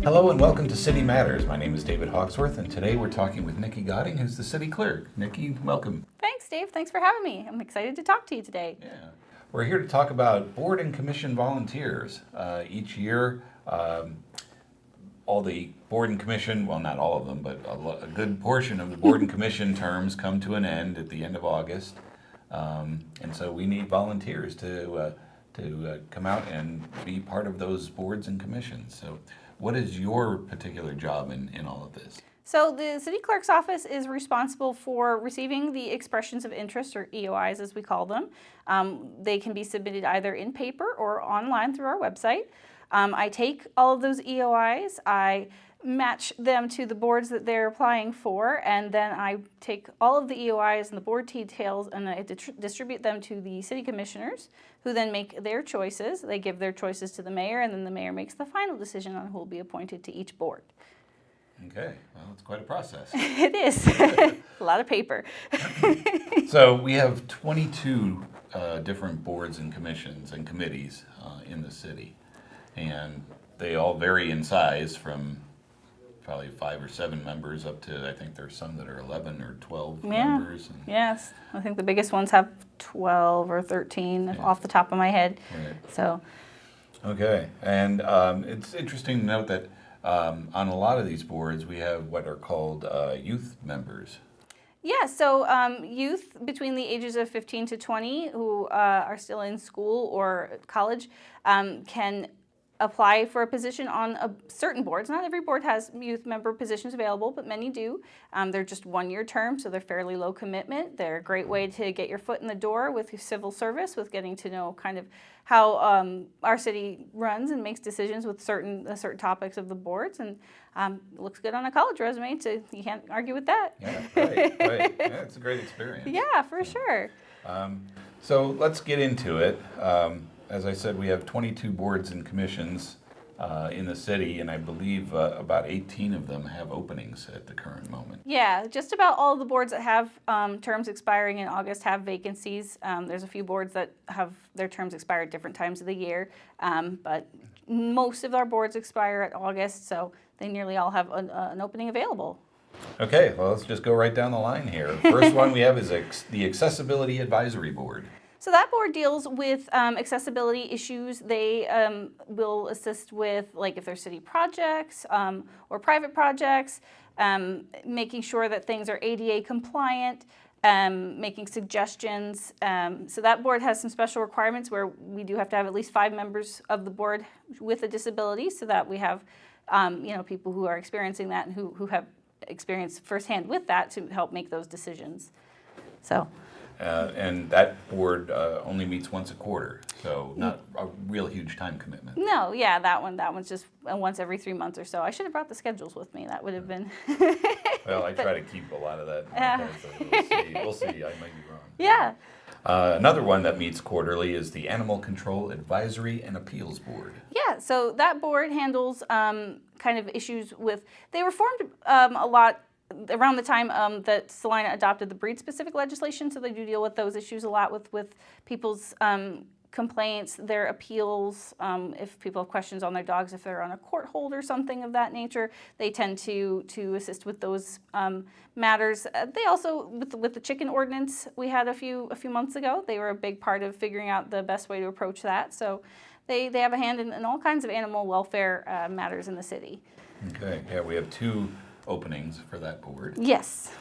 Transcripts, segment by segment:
Hello and welcome to City Matters. My name is David Hawksworth, and today we're talking with Nikki Godding, who's the city clerk. Nikki, welcome. Thanks, Dave. Thanks for having me. I'm excited to talk to you today. Yeah. We're here to talk about board and commission volunteers. Each year, all the board and commission, well, not all of them, but a good portion of the board and commission terms come to an end at the end of August. And so we need volunteers to come out and be part of those boards and commissions. So what is your particular job in all of this? So the city clerk's office is responsible for receiving the expressions of interest, or EOIs as we call them. They can be submitted either in paper or online through our website. I take all of those EOIs, I match them to the boards that they're applying for, and then I take all of the EOIs and the board details and I distribute them to the city commissioners, who then make their choices. They give their choices to the mayor, and then the mayor makes the final decision on who will be appointed to each board. Okay, well, it's quite a process. It is. A lot of paper. So we have 22 different boards and commissions and committees in the city, and they all vary in size from probably 5 or 7 members up to, I think there's some that are 11 or 12 members. And yes, I think the biggest ones have 12 or 13 off the top of my head. Right. So. Okay, and it's interesting to note that on a lot of these boards we have what are called youth members. Yeah, so youth between the ages of 15 to 20 who are still in school or college can apply for a position on certain boards. Not every board has youth member positions available, but many do. They're just one-year terms, so they're fairly low commitment. They're a great way to get your foot in the door with your civil service, with getting to know kind of how our city runs and makes decisions with certain topics of the boards. And it looks good on a college resume, so you can't argue with that. Yeah, right. Yeah, it's a great experience. Yeah, for sure. So let's get into it. As I said, we have 22 boards and commissions in the city, and I believe about 18 of them have openings at the current moment. Yeah, just about all of the boards that have terms expiring in August have vacancies. There's a few boards that have their terms expire at different times of the year, but most of our boards expire at August, so they nearly all have an opening available. Okay, well, let's just go right down the line here. First one we have is the Accessibility Advisory Board. So that board deals with accessibility issues. They will assist with, like, if there's city projects or private projects, making sure that things are ADA compliant, making suggestions. So that board has some special requirements where we do have to have at least 5 members of the board with a disability, so that we have people who are experiencing that and who have experience firsthand with that to help make those decisions. So. And that board only meets once a quarter, so not a real huge time commitment. No, yeah, that one's just once every 3 months or so. I should have brought the schedules with me. That would have been. Well, I try to keep a lot of that in my head, so we'll see. I might be wrong. Yeah. Another one that meets quarterly is the Animal Control Advisory and Appeals Board. Yeah, so that board handles kind of issues with. They were formed a lot around the time that Salina adopted the breed-specific legislation, so they do deal with those issues a lot with people's complaints, their appeals, if people have questions on their dogs, if they're on a court hold or something of that nature, they tend to assist with those matters. They also, with the chicken ordinance we had a few months ago, they were a big part of figuring out the best way to approach that. So they have a hand in all kinds of animal welfare matters in the city. Okay, yeah, we have 2 openings for that board. Yes.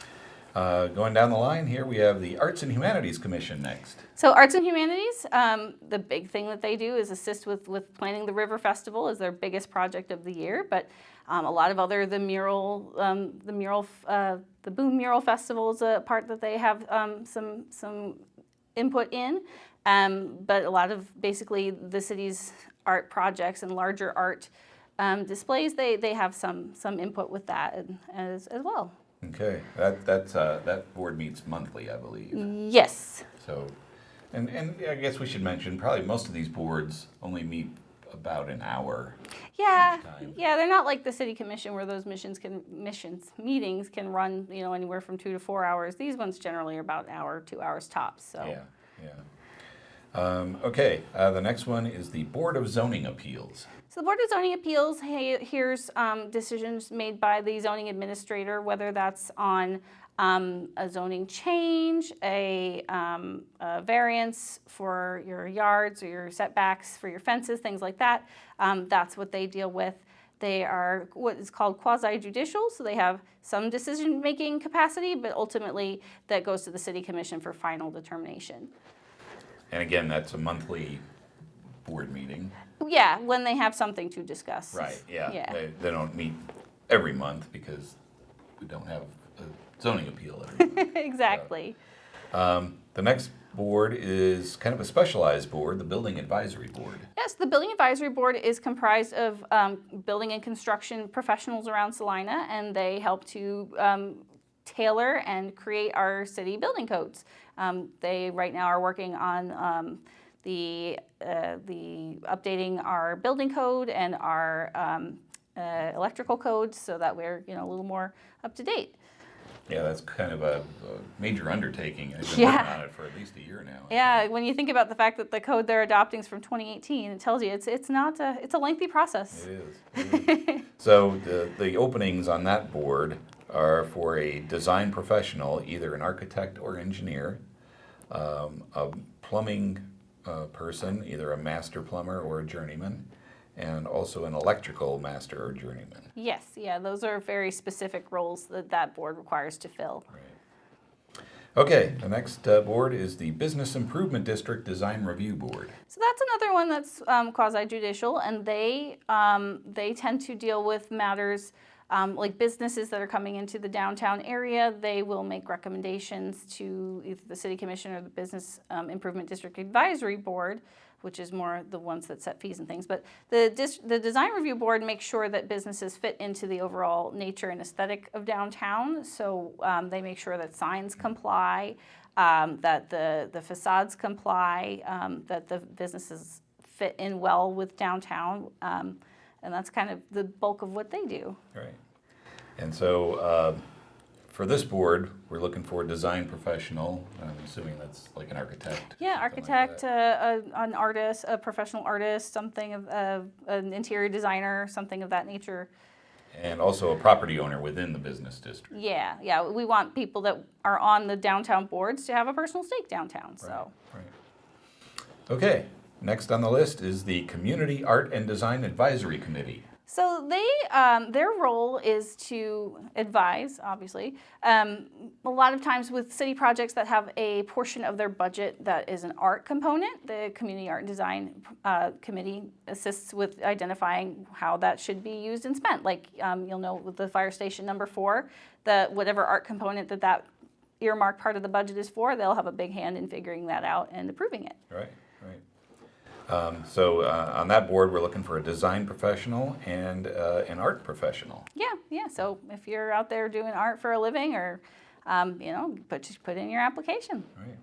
Going down the line here, we have the Arts and Humanities Commission next. So Arts and Humanities, the big thing that they do is assist with planning the River Festival is their biggest project of the year, but a lot of other, the Boom Mural Festival is a part that they have some input in, but a lot of basically the city's art projects and larger art displays, they have some input with that as well. Okay, that board meets monthly, I believe. Yes. So, and I guess we should mention probably most of these boards only meet about an hour. Yeah, yeah, they're not like the city commission where those meetings can run anywhere from 2 to 4 hours. These ones generally are about an hour, 2 hours tops. So. Yeah. Okay, the next one is the Board of Zoning Appeals. So the Board of Zoning Appeals hears decisions made by the zoning administrator, whether that's on a zoning change, a variance for your yards or your setbacks for your fences, things like that. That's what they deal with. They are what is called quasi-judicial, so they have some decision-making capacity, but ultimately that goes to the City Commission for final determination. And again, that's a monthly board meeting. Yeah, when they have something to discuss. Right, yeah. Yeah. They don't meet every month because we don't have a zoning appeal every month. Exactly. The next board is kind of a specialized board, the Building Advisory Board. Yes, the Building Advisory Board is comprised of building and construction professionals around Salina, and they help to tailor and create our city building codes. They right now are working on the updating our building code and our electrical codes so that we're a little more up to date. Yeah, that's kind of a major undertaking. I've been Yeah. working on it for at least a year now. Yeah, when you think about the fact that the code they're adopting is from 2018, it tells you it's a lengthy process. It is. So the openings on that board are for a design professional, either an architect or engineer, a plumbing person, either a master plumber or a journeyman, and also an electrical master or journeyman. Yes, yeah, those are very specific roles that board requires to fill. Right. Okay, the next board is the Business Improvement District Design Review Board. So that's another one that's quasi-judicial, and they tend to deal with matters like businesses that are coming into the downtown area. They will make recommendations to either the City Commission or the Business Improvement District Advisory Board, which is more the ones that set fees and things. But the Design Review Board makes sure that businesses fit into the overall nature and aesthetic of downtown. So they make sure that signs comply, that the facades comply, that the businesses fit in well with downtown. And that's kind of the bulk of what they do. Right. And so for this board, we're looking for a design professional. I'm assuming that's like an architect. Yeah, something like architect, that. an artist, a professional artist, something of an interior designer, something of that nature. And also a property owner within the business district. Yeah. We want people that are on the downtown boards to have a personal stake downtown. So. Right. Okay. Next on the list is the Community Art and Design Advisory Committee. So they, their role is to advise, obviously. A lot of times with city projects that have a portion of their budget that is an art component, the Community Art and Design Committee assists with identifying how that should be used and spent. Like you'll know with the fire station number 4, whatever art component that earmarked part of the budget is for, they'll have a big hand in figuring that out and approving it. Right. So on that board, we're looking for a design professional and an art professional. Yeah. So if you're out there doing art for a living, or put in your application. Right.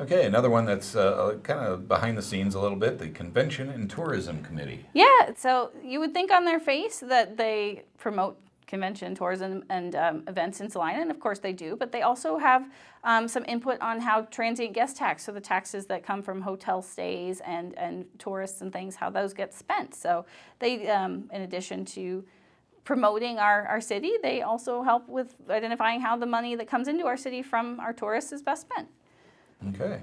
Okay, another one that's kind of behind the scenes a little bit, the Convention and Tourism Committee. Yeah. So you would think on their face that they promote convention, tourism, and events in Salina, and of course they do, but they also have some input on how transient guest tax, so the taxes that come from hotel stays and tourists and things, how those get spent. So they, in addition to promoting our city, they also help with identifying how the money that comes into our city from our tourists is best spent. Okay.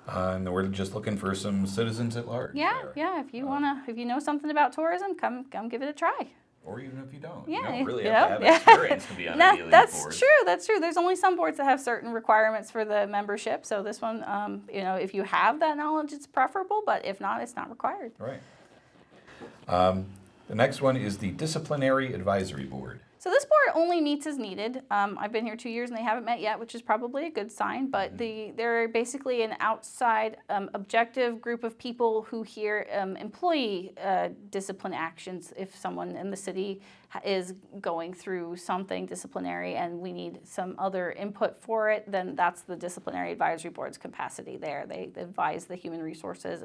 And we're just looking for some citizens at large. Yeah. If you know something about tourism, come give it a try. Or even if you don't. Yeah, you don't really have to have experience to be on a daily board. That's true. There's only some boards that have certain requirements for the membership. So this one, if you have that knowledge, it's preferable. But if not, it's not required. Right. The next one is the Disciplinary Advisory Board. So this board only meets as needed. I've been here 2 years and they haven't met yet, which is probably a good sign. But they're basically an outside, objective group of people who hear employee discipline actions. If someone in the city is going through something disciplinary and we need some other input for it, then that's the Disciplinary Advisory Board's capacity there. They advise the human resources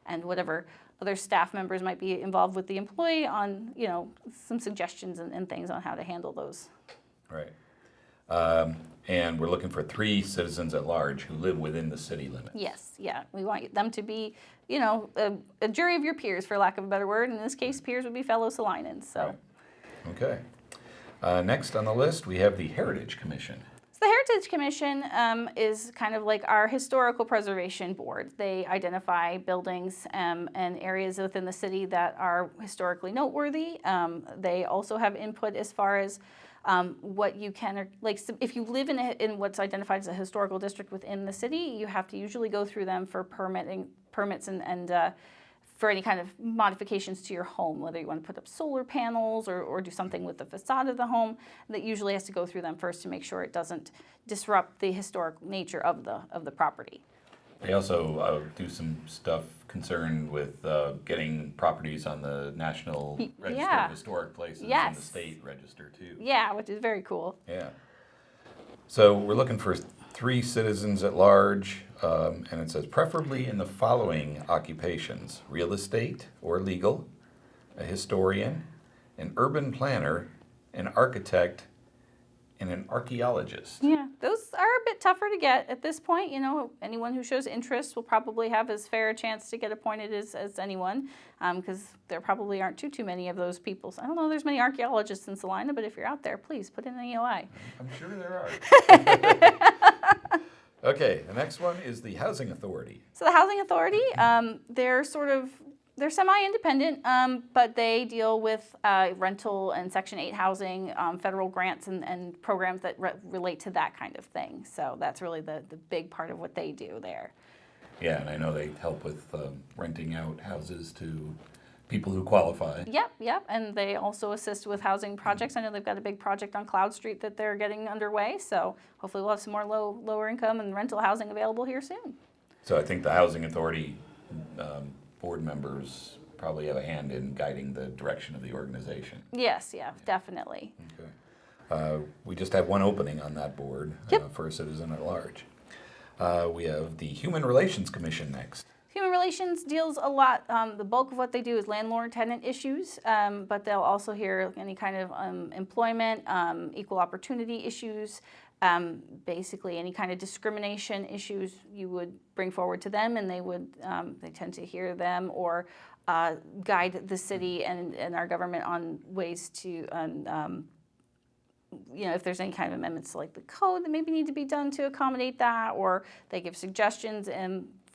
and whatever other staff members might be involved with the employee on, some suggestions and things on how to handle those. Right. And we're looking for 3 citizens at large who live within the city limits. Yes, yeah. We want them to be, you know, a jury of your peers, for lack of a better word. In this case, peers would be fellow Salinans. So. Right. Okay. Next on the list, we have the Heritage Commission. So the Heritage Commission is kind of like our historical preservation board. They identify buildings and areas within the city that are historically noteworthy. They also have input as far as what you can, like if you live in what's identified as a historical district within the city, you have to usually go through them for permits and for any kind of modifications to your home, whether you want to put up solar panels or do something with the facade of the home. That usually has to go through them first to make sure it doesn't disrupt the historic nature of the property. They also do some stuff concerned with getting properties on the National Register Yeah. of Historic Places and Yes. the state register too. Yeah, which is very cool. Yeah. So we're looking for 3 citizens at large, and it says preferably in the following occupations: real estate or legal, a historian, an urban planner, an architect, and an archaeologist. Yeah, those are a bit tougher to get at this point. You know, anyone who shows interest will probably have as fair a chance to get appointed as anyone, because there probably aren't too many of those people. So I don't know if there's many archaeologists in Salina, but if you're out there, please put in an EOI. I'm sure there are. Okay, the next one is the Housing Authority. So the Housing Authority, they're semi-independent, but they deal with rental and Section 8 housing, federal grants and programs that relate to that kind of thing. So that's really the big part of what they do there. Yeah, and I know they help with renting out houses to people who qualify. Yep, and they also assist with housing projects. I know they've got a big project on Cloud Street that they're getting underway, so hopefully we'll have some more lower income and rental housing available here soon. So I think the Housing Authority board members probably have a hand in guiding the direction of the organization. Yes, yeah, definitely. Okay. We just have one opening on that board Yep. for a citizen at large. We have the Human Relations Commission next. Human Relations deals a lot, the bulk of what they do is landlord-tenant issues, but they'll also hear any kind of employment, equal opportunity issues, basically any kind of discrimination issues you would bring forward to them, and they tend to hear them or guide the city and our government on ways to, if there's any kind of amendments to like the code that maybe need to be done to accommodate that, or they give suggestions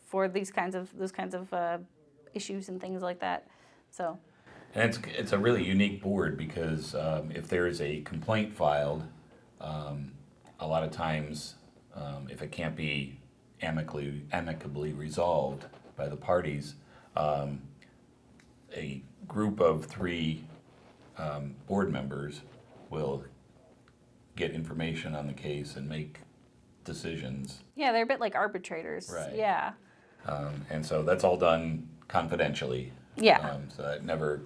for those kinds of issues and things like that. So. And it's a really unique board because if there is a complaint filed, a lot of times if it can't be amicably resolved by the parties, a group of 3 board members will get information on the case and make decisions. Yeah, they're a bit like arbitrators. Right. Yeah. And so that's all done confidentially. Yeah. So that never,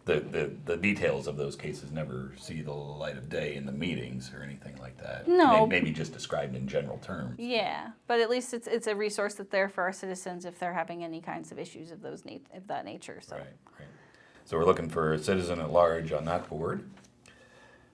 the details of those cases never see the light of day in the meetings or anything like that. No. Maybe just described in general terms. Yeah, but at least it's a resource that's there for our citizens if they're having any kinds of issues of that nature. So. Right. So we're looking for a citizen at large on that board.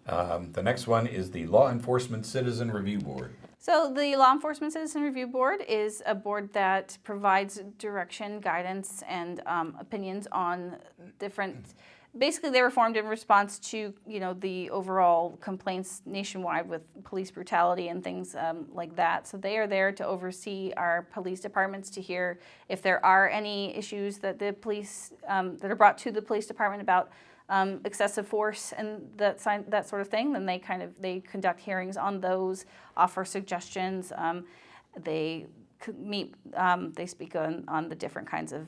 The next one is the Law Enforcement Citizen Review Board. So the Law Enforcement Citizen Review Board is a board that provides direction, guidance, and opinions on different. Basically, they were formed in response to the overall complaints nationwide with police brutality and things like that. So they are there to oversee our police departments to hear if there are any issues that the police that are brought to the police department about excessive force and that sort of thing. Then they conduct hearings on those, offer suggestions. They meet. They speak on the different kinds of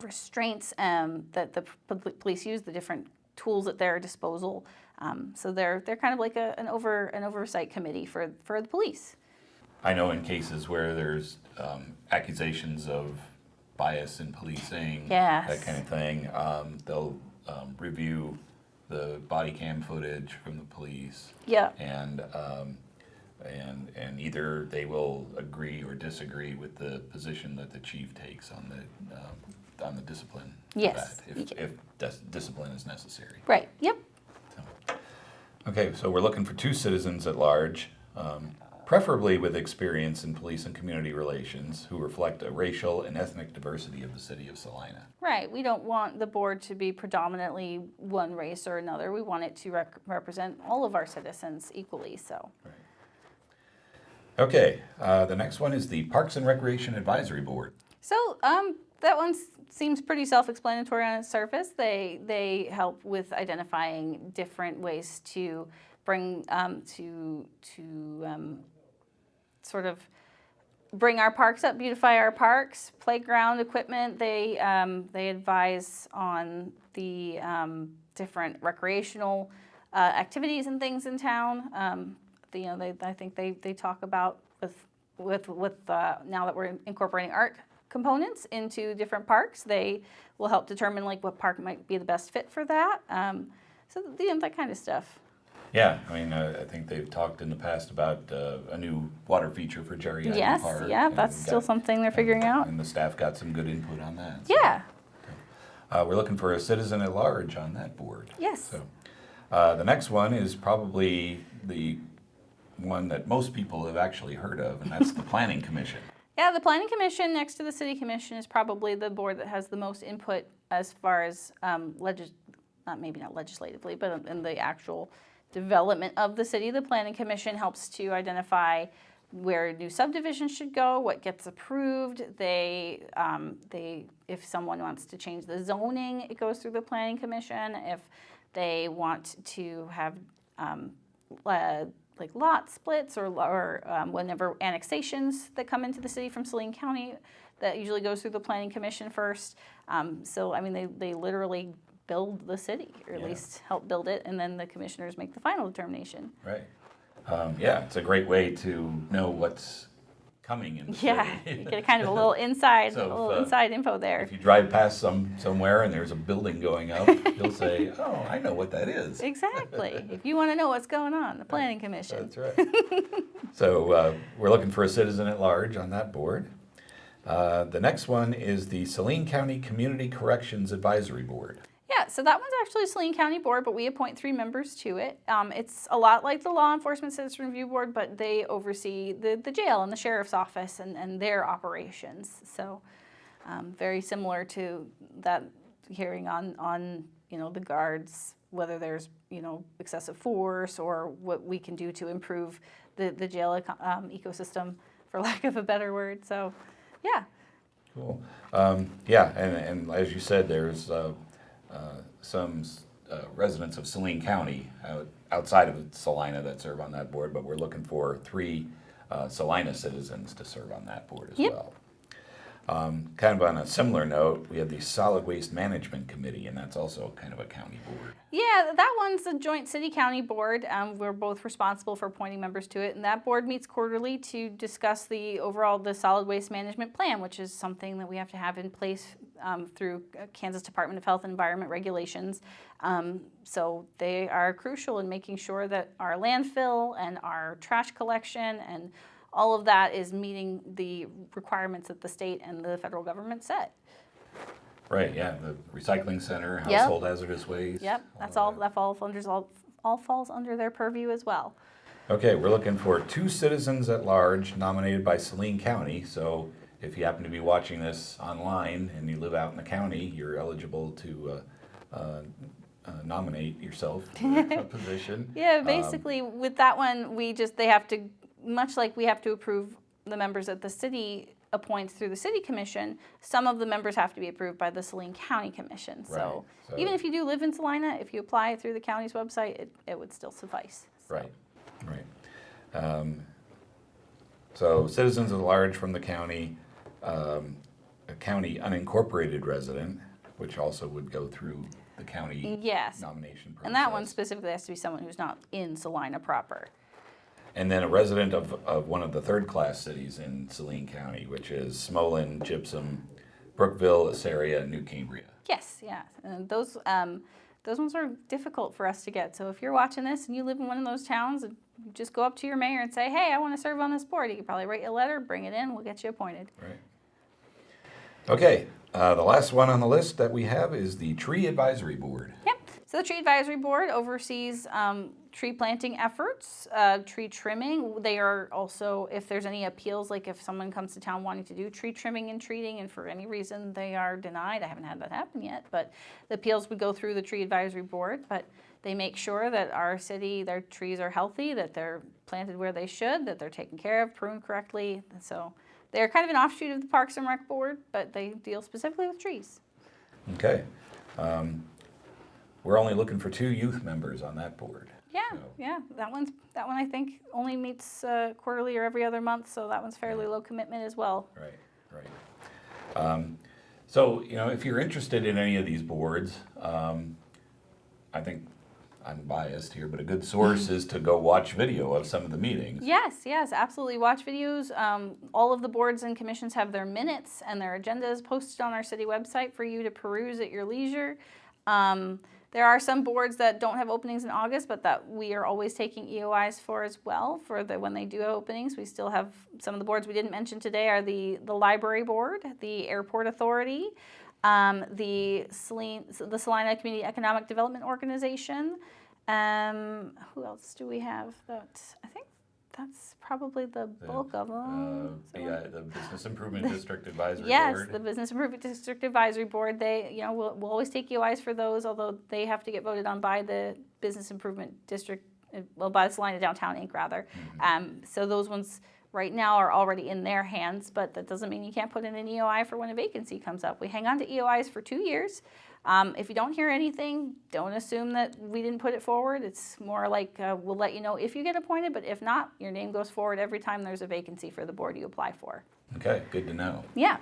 restraints that the police use, the different tools at their disposal. So they're kind of like an oversight committee for the police. I know in cases where there's accusations of bias in policing, Yes. that kind of thing, they'll review the body cam footage from the police. Yeah. And either they will agree or disagree with the position that the chief takes on the discipline. Yes. For that, if discipline is necessary. Right. Yep. So, okay, so we're looking for 2 citizens at large preferably with experience in police and community relations, who reflect a racial and ethnic diversity of the city of Salina. Right. We don't want the board to be predominantly one race or another. We want it to represent all of our citizens equally. So. Right. Okay, the next one is the Parks and Recreation Advisory Board. So that one seems pretty self-explanatory on its surface. They help with identifying different ways to bring sort of bring our parks up, beautify our parks, playground equipment. They advise on the different recreational activities and things in town. I think they talk about with now that we're incorporating art components into different parks, they will help determine like what park might be the best fit for that. So that kind of stuff. Yeah, I mean, I think they've talked in the past about a new water feature for Jerry Island Yes, Park. yeah, that's still something they're figuring out. And the staff got some good input on that. So. Yeah. We're looking for a citizen at large on that board. Yes. So, the next one is probably the one that most people have actually heard of, and that's the Planning Commission. Yeah, the Planning Commission next to the City Commission is probably the board that has the most input as far as maybe not legislatively, but in the actual development of the city. The Planning Commission helps to identify where new subdivisions should go, what gets approved. If someone wants to change the zoning, it goes through the Planning Commission. If they want to have like lot splits or whenever annexations that come into the city from Saline County, that usually goes through the Planning Commission first. So I mean, they literally build the city, or at least help build it, and then the commissioners make the final determination. Right. Yeah, it's a great way to know what's coming in the city. You get kind of a little inside, inside info there. If you drive past somewhere and there's a building going up, you'll say, "Oh, I know what that is." Exactly. If you want to know what's going on, the Planning Commission. That's right. So we're looking for a citizen at large on that board. The next one is the Saline County Community Corrections Advisory Board. Yeah, so that one's actually a Saline County board, but we appoint 3 members to it. It's a lot like the Law Enforcement Citizen Review Board, but they oversee the jail and the sheriff's office and their operations. So very similar to that hearing on the guards, whether there's excessive force or what we can do to improve the jail ecosystem, for lack of a better word. So, yeah. Cool. Yeah, and as you said, there's some residents of Saline County outside of Salina that serve on that board, but we're looking for 3 Salina citizens to serve on that board as well. Kind of on a similar note, we have the Solid Waste Management Committee, and that's also kind of a county board. Yeah, that one's a joint city-county board. We're both responsible for appointing members to it, and that board meets quarterly to discuss the solid waste management plan, which is something that we have to have in place through Kansas Department of Health and Environment regulations. So they are crucial in making sure that our landfill and our trash collection and all of that is meeting the requirements that the state and the federal government set. Right, yeah, the recycling center, household hazardous waste. Yep, that all falls under their purview as well. Okay, we're looking for 2 citizens at large nominated by Saline County. So if you happen to be watching this online and you live out in the county, you're eligible to nominate yourself for a position. Yeah, basically with that one, they have to, much like we have to approve the members that the city appoints through the City Commission, some of the members have to be approved by the Saline County Commission. So even if you do live in Salina, if you apply through the county's website, it would still suffice. So. Right. So citizens at large from the county, a county unincorporated resident, which also would go through the county nomination process. And that one specifically has to be someone who's not in Salina proper. And then a resident of one of the third-class cities in Saline County, which is Smolin, Gypsum, Brookville, Assaria, and New Cambria. Yes, yeah. And those ones are difficult for us to get. So if you're watching this and you live in one of those towns, you just go up to your mayor and say, hey, I want to serve on this board. He could probably write you a letter, bring it in, we'll get you appointed. Right. Okay, the last one on the list that we have is the Tree Advisory Board. Yep. So the Tree Advisory Board oversees tree planting efforts, tree trimming. They are also, if there's any appeals, like if someone comes to town wanting to do tree trimming and treating and for any reason they are denied, I haven't had that happen yet, but the appeals would go through the tree advisory board, but they make sure that our city, their trees are healthy, that they're planted where they should, that they're taken care of, pruned correctly. And so they're kind of an offshoot of the Parks and Rec Board, but they deal specifically with trees. Okay. We're only looking for 2 youth members on that board. Yeah, So, yeah. That one I think only meets quarterly or every other month, so that one's fairly low commitment as well. right. So, if you're interested in any of these boards, I think I'm biased here, but a good source is to go watch video of some of the meetings. Yes, absolutely. Watch videos. All of the boards and commissions have their minutes and their agendas posted on our city website for you to peruse at your leisure. There are some boards that don't have openings in August, but that we are always taking EOIs for as well. When they do have openings, we still have some of the boards we didn't mention today are the library board, the airport authority, the Salina Community Economic Development Organization. Who else do we have? I think that's probably the bulk of them. The Business Improvement District Advisory Yes, Board. the Business Improvement District Advisory Board. They, we'll always take EOIs for those, although they have to get voted on by the Business Improvement District, by the Salina Downtown Inc. rather. So those ones right now are already in their hands, but that doesn't mean you can't put in an EOI for when a vacancy comes up. We hang on to EOIs for 2 years. If you don't hear anything, don't assume that we didn't put it forward. It's more like we'll let you know if you get appointed, but if not, your name goes forward every time there's a vacancy for the board you apply for. Okay, good to know. Yeah.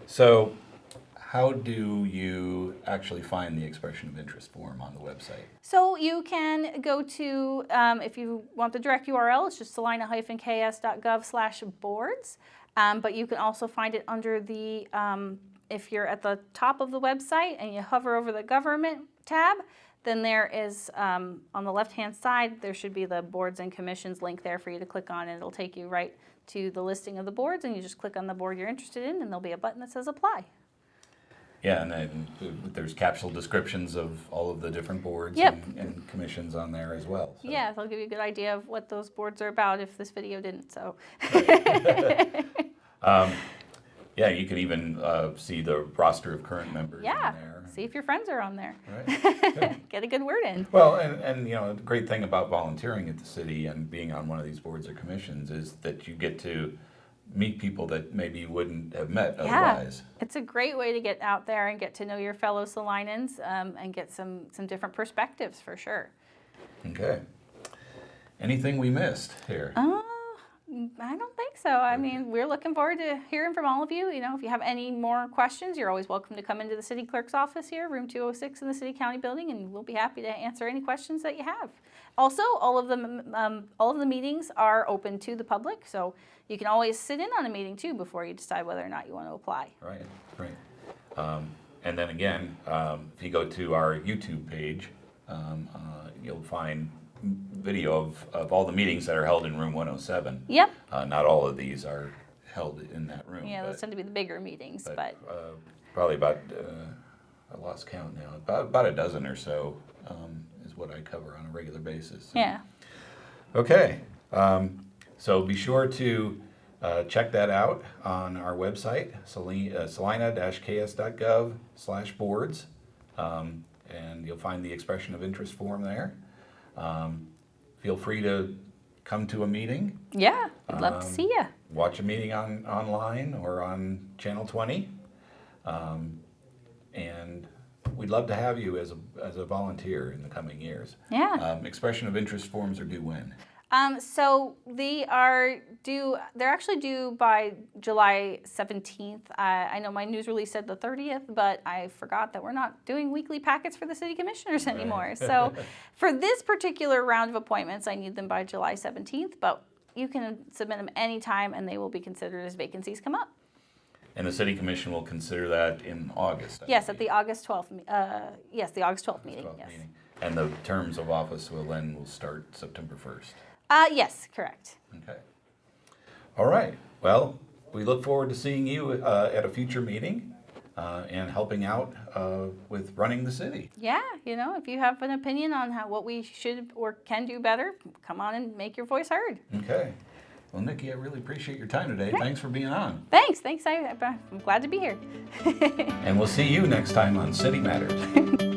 So how do you actually find the expression of interest form on the website? So you can go to, if you want the direct URL, it's just salina-ks.gov/boards. But you can also find it under the, if you're at the top of the website and you hover over the government tab, then there is, on the left-hand side, there should be the boards and commissions link there for you to click on, and it'll take you right to the listing of the boards, and you just click on the board you're interested in, and there'll be a button that says apply. Yeah, and then there's capsule descriptions of all of the different boards Yep. and commissions on there as well. So. Yeah, they'll give you a good idea of what those boards are about if this video didn't, so. Yeah, you can even see the roster of current members Yeah, in there. see if your friends are on there. Right. Good. Get a good word in. Well, and the great thing about volunteering at the city and being on one of these boards or commissions is that you get to meet people that maybe you wouldn't have met otherwise. It's a great way to get out there and get to know your fellow Salinans and get some different perspectives for sure. Okay. Anything we missed here? I don't think so. I mean, we're looking forward to hearing from all of you. If you have any more questions, you're always welcome to come into the city clerk's office here, room 206 in the city county building, and we'll be happy to answer any questions that you have. Also, all of the meetings are open to the public, so you can always sit in on a meeting too before you decide whether or not you want to apply. Right. And then again, if you go to our YouTube page, you'll find video of all the meetings that are held in room 107. Yep. Not all of these are held in that room. Yeah, those tend to be the bigger meetings, but probably about, I lost count now, about a dozen or so is what I cover on a regular basis. yeah. Okay, so be sure to check that out on our website, salina-ks.gov/boards, and you'll find the expression of interest form there. Feel free to come to a meeting. Yeah, I'd love to see you. Watch a meeting online or on Channel 20. And we'd love to have you as a volunteer in the coming years. Yeah. Expression of interest forms are due when? So they're actually due by July 17th. I know my news release said the 30th, but I forgot that we're not doing weekly packets for the city commissioners anymore. So for this particular round of appointments, I need them by July 17th, but you can submit them anytime and they will be considered as vacancies come up. And the city commission will consider that in August? Yes, at the August 12th, the August 12th meeting, yes. And the terms of office will start September 1st? Yes, correct. Okay. All right. Well, we look forward to seeing you at a future meeting. and helping out with running the city. Yeah, if you have an opinion on what we should or can do better, come on and make your voice heard. Okay. Well, Nikki, I really appreciate your time today. Great. Thanks for being on. Thanks. I'm glad to be here. And we'll see you next time on City Matters.